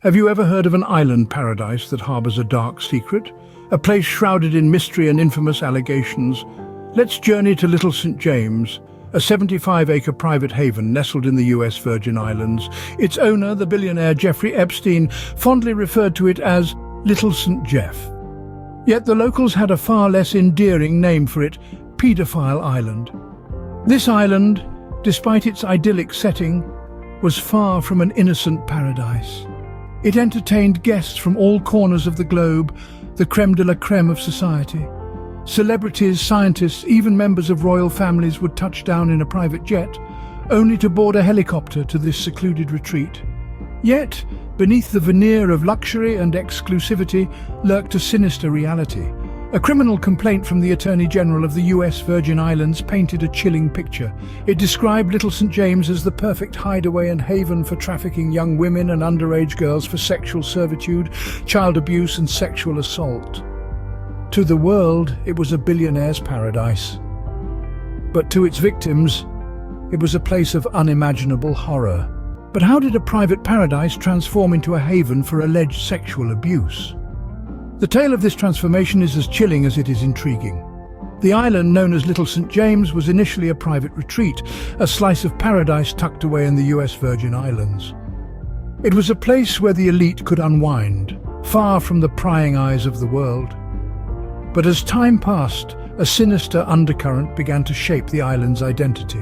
Have you ever heard of an island paradise that harbors a dark secret? A place shrouded in mystery and infamous allegations? Let's journey to Little St. James, a 75-acre private haven nestled in the US Virgin Islands. Its owner, the billionaire Jeffrey Epstein, fondly referred to it as Little St. Jeff. Yet the locals had a far less endearing name for it: Pedophile Island. This island, despite its idyllic setting, was far from an innocent paradise. It entertained guests from all corners of the globe, the crème de la crème of society. Celebrities, scientists, even members of royal families would touch down in a private jet, only to board a helicopter to this secluded retreat. Yet, beneath the veneer of luxury and exclusivity lurked a sinister reality. A criminal complaint from the Attorney General of the US Virgin Islands painted a chilling picture. It described Little St. James as the perfect hideaway and haven for trafficking young women and underage girls for sexual servitude, child abuse and sexual assault. To the world, it was a billionaire's paradise. But to its victims, it was a place of unimaginable horror. But how did a private paradise transform into a haven for alleged sexual abuse? The tale of this transformation is as chilling as it is intriguing. The island, known as Little St. James, was initially a private retreat, a slice of paradise tucked away in the US Virgin Islands. It was a place where the elite could unwind, far from the prying eyes of the world. But as time passed, a sinister undercurrent began to shape the island's identity.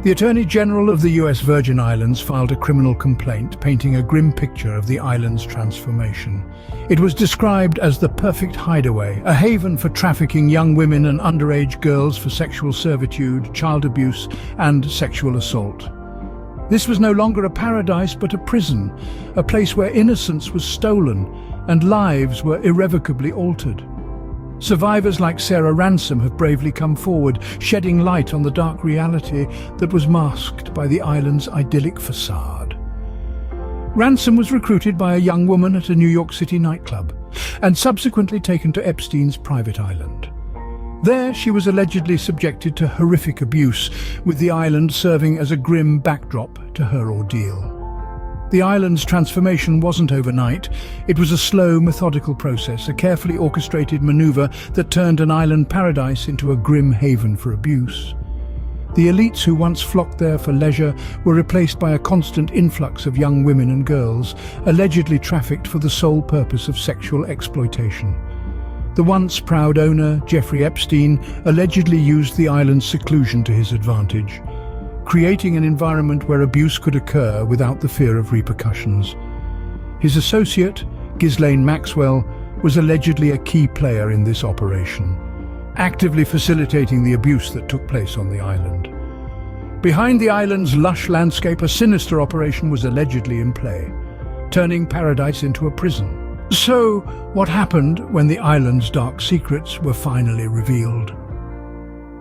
The Attorney General of the US Virgin Islands filed a criminal complaint painting a grim picture of the island's transformation. It was described as the perfect hideaway, a haven for trafficking young women and underage girls for sexual servitude, child abuse, and sexual assault. This was no longer a paradise but a prison, a place where innocence was stolen and lives were irrevocably altered. Survivors like Sarah Ransom have bravely come forward, shedding light on the dark reality that was masked by the island's idyllic facade. Ransom was recruited by a young woman at a New York City nightclub and subsequently taken to Epstein's private island. There, she was allegedly subjected to horrific abuse, with the island serving as a grim backdrop to her ordeal. The island's transformation wasn't overnight. It was a slow, methodical process, a carefully orchestrated maneuver that turned an island paradise into a grim haven for abuse. The elites who once flocked there for leisure were replaced by a constant influx of young women and girls, allegedly trafficked for the sole purpose of sexual exploitation. The once proud owner, Jeffrey Epstein, allegedly used the island's seclusion to his advantage, creating an environment where abuse could occur without the fear of repercussions. His associate, Ghislaine Maxwell, was allegedly a key player in this operation, actively facilitating the abuse that took place on the island. Behind the island's lush landscape, a sinister operation was allegedly in play, turning paradise into a prison. So, what happened when the island's dark secrets were finally revealed?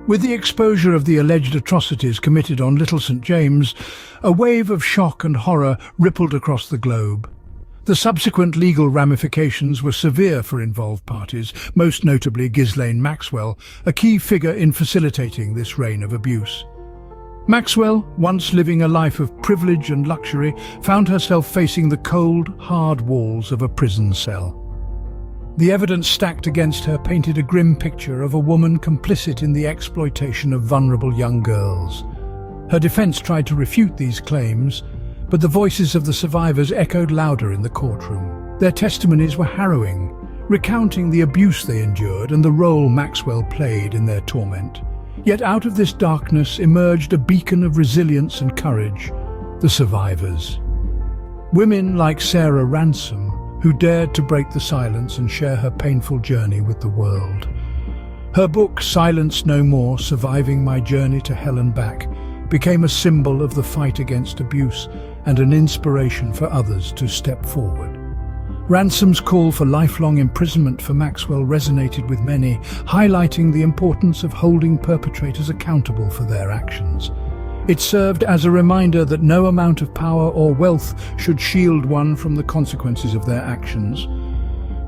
With the exposure of the alleged atrocities committed on Little St. James, a wave of shock and horror rippled across the globe. The subsequent legal ramifications were severe for involved parties, most notably Ghislaine Maxwell, a key figure in facilitating this reign of abuse. Maxwell, once living a life of privilege and luxury, found herself facing the cold, hard walls of a prison cell. The evidence stacked against her painted a grim picture of a woman complicit in the exploitation of vulnerable young girls. Her defense tried to refute these claims, but the voices of the survivors echoed louder in the courtroom. Their testimonies were harrowing, recounting the abuse they endured and the role Maxwell played in their torment. Yet out of this darkness emerged a beacon of resilience and courage: the survivors. Women like Sarah Ransom, who dared to break the silence and share her painful journey with the world. Her book, Silence No More: Surviving My Journey to Hell and Back, became a symbol of the fight against abuse and an inspiration for others to step forward. Ransom's call for lifelong imprisonment for Maxwell resonated with many, highlighting the importance of holding perpetrators accountable for their actions. It served as a reminder that no amount of power or wealth should shield one from the consequences of their actions.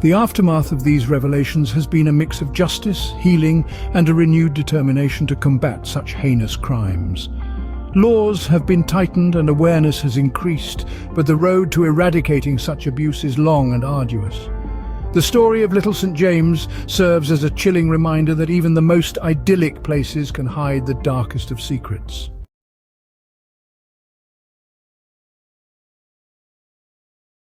The aftermath of these revelations has been a mix of justice, healing, and a renewed determination to combat such heinous crimes. Laws have been tightened and awareness has increased, but the road to eradicating such abuse is long and arduous. The story of Little St. James serves as a chilling reminder that even the most idyllic places can hide the darkest of secrets.